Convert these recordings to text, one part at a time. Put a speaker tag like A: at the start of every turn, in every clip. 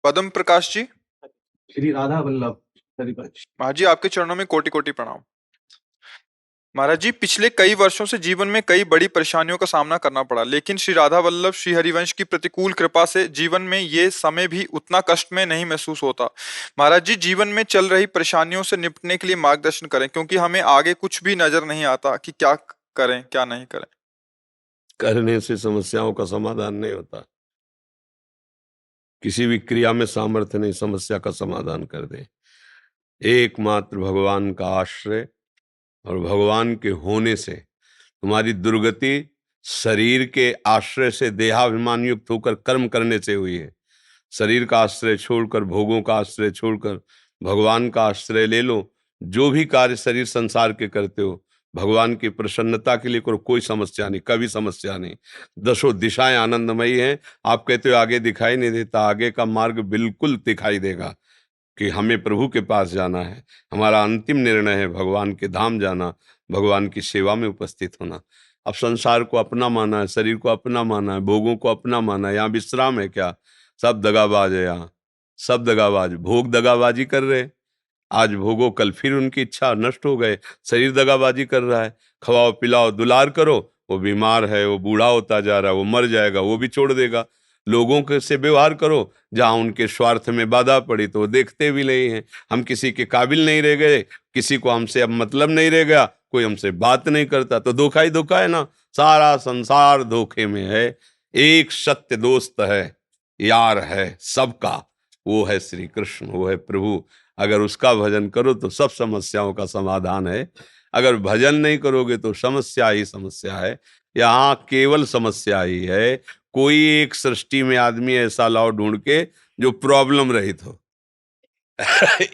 A: पद्म प्रकाश जी,
B: श्री राधा वल्लभ हरिवंश।
A: महाराज जी आपके चरणों में कोटि कोटि प्रणाम। महाराज जी, पिछले कई वर्षों से जीवन में कई बड़ी परेशानियों का सामना करना पड़ा, लेकिन श्री राधा वल्लभ श्री हरिवंश की प्रतिकूल कृपा से जीवन में ये समय भी उतना कष्ट में नहीं महसूस होता। महाराज जी, जीवन में चल रही परेशानियों से निपटने के लिए मार्गदर्शन करें, क्योंकि हमें आगे कुछ भी नजर नहीं आता कि क्या करें क्या नहीं करें।
C: करने से समस्याओं का समाधान नहीं होता। किसी भी क्रिया में सामर्थ्य नहीं समस्या का समाधान कर दे। एकमात्र भगवान का आश्रय और भगवान के होने से तुम्हारी दुर्गति शरीर के आश्रय से देहाभिमान युक्त होकर कर्म करने से हुई है। शरीर का आश्रय छोड़कर, भोगों का आश्रय छोड़कर भगवान का आश्रय ले लो। जो भी कार्य शरीर संसार के करते हो भगवान की प्रसन्नता के लिए करो, कोई समस्या नहीं, कभी समस्या नहीं। दसों दिशाएं आनंदमयी हैं। आप कहते हो आगे दिखाई नहीं देता, आगे का मार्ग बिल्कुल दिखाई देगा कि हमें प्रभु के पास जाना है। हमारा अंतिम निर्णय है भगवान के धाम जाना, भगवान की सेवा में उपस्थित होना। अब संसार को अपना माना है, शरीर को अपना माना है, भोगों को अपना माना है। यहाँ विश्राम है क्या? सब दगाबाज है यहाँ, सब दगाबाज। भोग दगाबाजी कर रहे, आज भोगो कल फिर उनकी इच्छा नष्ट हो गए। शरीर दगाबाजी कर रहा है, खवाओ पिलाओ दुलार करो, वो बीमार है, वो बूढ़ा होता जा रहा है, वो मर जाएगा, वो भी छोड़ देगा। लोगों के से व्यवहार करो, जहां उनके स्वार्थ में बाधा पड़ी तो वो देखते भी नहीं है। हम किसी के काबिल नहीं रह गए, किसी को हमसे अब मतलब नहीं रह गया, कोई हमसे बात नहीं करता, तो धोखा ही धोखा है ना। सारा संसार धोखे में है। एक सत्य दोस्त है, यार है सबका, वो है श्री कृष्ण, वो है प्रभु। अगर उसका भजन करो तो सब समस्याओं का समाधान है। अगर भजन नहीं करोगे तो समस्या ही समस्या है। यहाँ केवल समस्या ही है। कोई एक सृष्टि में आदमी ऐसा लाओ ढूंढ के जो प्रॉब्लम रहित हो।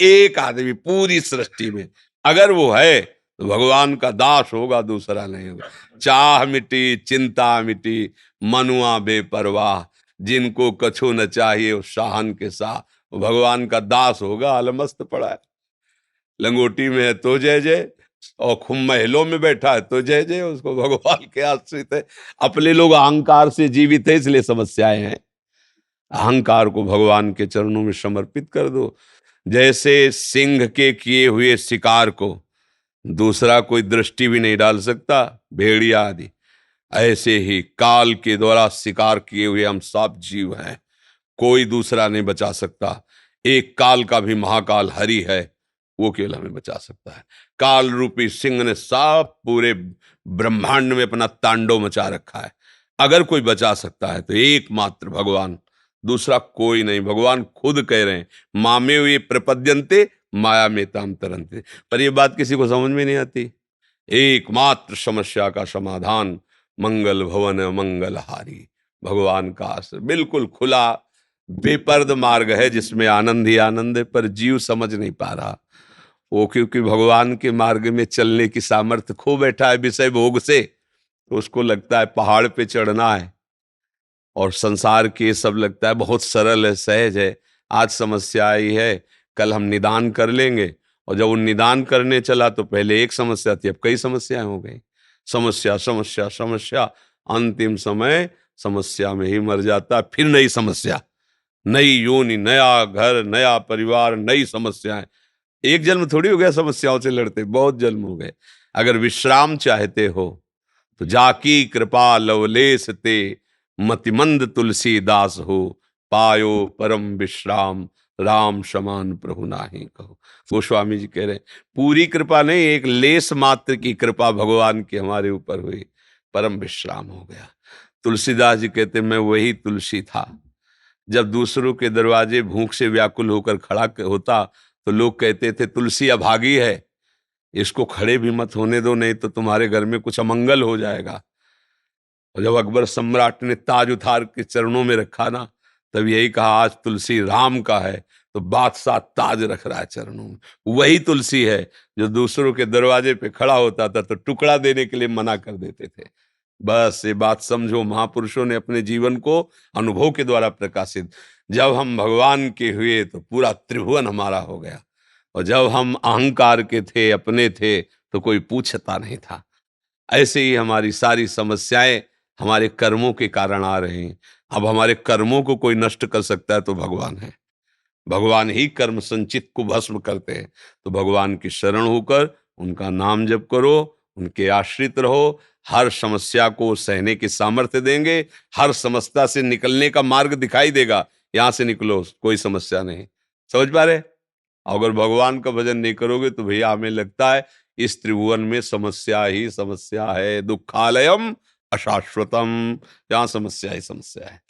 C: एक आदमी पूरी सृष्टि में अगर वो है तो भगवान का दास होगा, दूसरा नहीं होगा। चाह मिटी चिंता मिटी, मनुआ बेपरवाह, जिनको कछु न चाहिए उस शाहन के साथ, वो भगवान का दास होगा। अलमस्त पड़ा है, लंगोटी में है तो जय जय, और खूब महलों में बैठा है तो जय जय। उसको भगवान के आश्रित है। अपने लोग अहंकार से जीवित है, इसलिए समस्याएं हैं। अहंकार को भगवान के चरणों में समर्पित कर दो। जैसे सिंह के किए हुए शिकार को दूसरा कोई दृष्टि भी नहीं डाल सकता, भेड़िया आदि, ऐसे ही काल के द्वारा शिकार किए हुए हम सब जीव हैं, कोई दूसरा नहीं बचा सकता। एक काल का भी महाकाल हरि है, वो केवल हमें बचा सकता है। काल रूपी सिंह ने सब पूरे ब्रह्मांड में अपना तांडव मचा रखा है। अगर कोई बचा सकता है तो एकमात्र भगवान, दूसरा कोई नहीं। भगवान खुद कह रहे हैं, मामे वे प्रपद्यन्ते माया में ताम तरन्ते। पर ये बात किसी को समझ में नहीं आती। एकमात्र समस्या का समाधान मंगल भवन मंगलहारी, भगवान का आश्रय। बिल्कुल खुला बेपर्द मार्ग है जिसमें आनंद ही आनंद है, पर जीव समझ नहीं पा रहा। वो क्योंकि भगवान के मार्ग में चलने की सामर्थ्य खो बैठा है विषय भोग से, तो उसको लगता है पहाड़ पे चढ़ना है, और संसार के सब लगता है बहुत सरल है, सहज है। आज समस्या आई है, कल हम निदान कर लेंगे, और जब वो निदान करने चला तो पहले एक समस्या थी, अब कई समस्याएं हो गई। समस्या समस्या समस्या, अंतिम समय समस्या में ही मर जाता। फिर नई समस्या, नई योनि, नया घर, नया परिवार, नई समस्याएं। एक जन्म थोड़ी हो गया समस्याओं से लड़ते, बहुत जन्म हो गए। अगर विश्राम चाहते हो तो जाकी कृपा लवलेस ते, मतिमंद तुलसीदास हो, पायो परम विश्राम, राम समान प्रभु नाही कहो। गोस्वामी जी कह रहे हैं पूरी कृपा नहीं, एक लेस मात्र की कृपा भगवान की हमारे ऊपर हुई, परम विश्राम हो गया। तुलसीदास जी कहते मैं वही तुलसी था, जब दूसरों के दरवाजे भूख से व्याकुल होकर खड़ा होता तो लोग कहते थे तुलसी अभागी है, इसको खड़े भी मत होने दो, नहीं तो तुम्हारे घर में कुछ अमंगल हो जाएगा। और जब अकबर सम्राट ने ताज उतार के चरणों में रखा ना, तब यही कहा आज तुलसी राम का है, तो बादशाह ताज रख रहा है चरणों में। वही तुलसी है जो दूसरों के दरवाजे पे खड़ा होता था तो टुकड़ा देने के लिए मना कर देते थे। बस ये बात समझो, महापुरुषों ने अपने जीवन को अनुभव के द्वारा प्रकाशित। जब हम भगवान के हुए तो पूरा त्रिभुवन हमारा हो गया, और जब हम अहंकार के थे, अपने थे, तो कोई पूछता नहीं था। ऐसे ही हमारी सारी समस्याएं हमारे कर्मों के कारण आ रही हैं। अब हमारे कर्मों को कोई नष्ट कर सकता है तो भगवान है। भगवान ही कर्म संचित को भस्म करते हैं। तो भगवान की शरण होकर उनका नाम जप करो, उनके आश्रित रहो, हर समस्या को सहने की सामर्थ्य देंगे, हर समस्या से निकलने का मार्ग दिखाई देगा। यहां से निकलो, कोई समस्या नहीं। समझ पा रहे? अगर भगवान का भजन नहीं करोगे तो भैया हमें लगता है इस त्रिभुवन में समस्या ही समस्या है, दुखालयम अशाश्वतम, यहाँ समस्या ही समस्या है।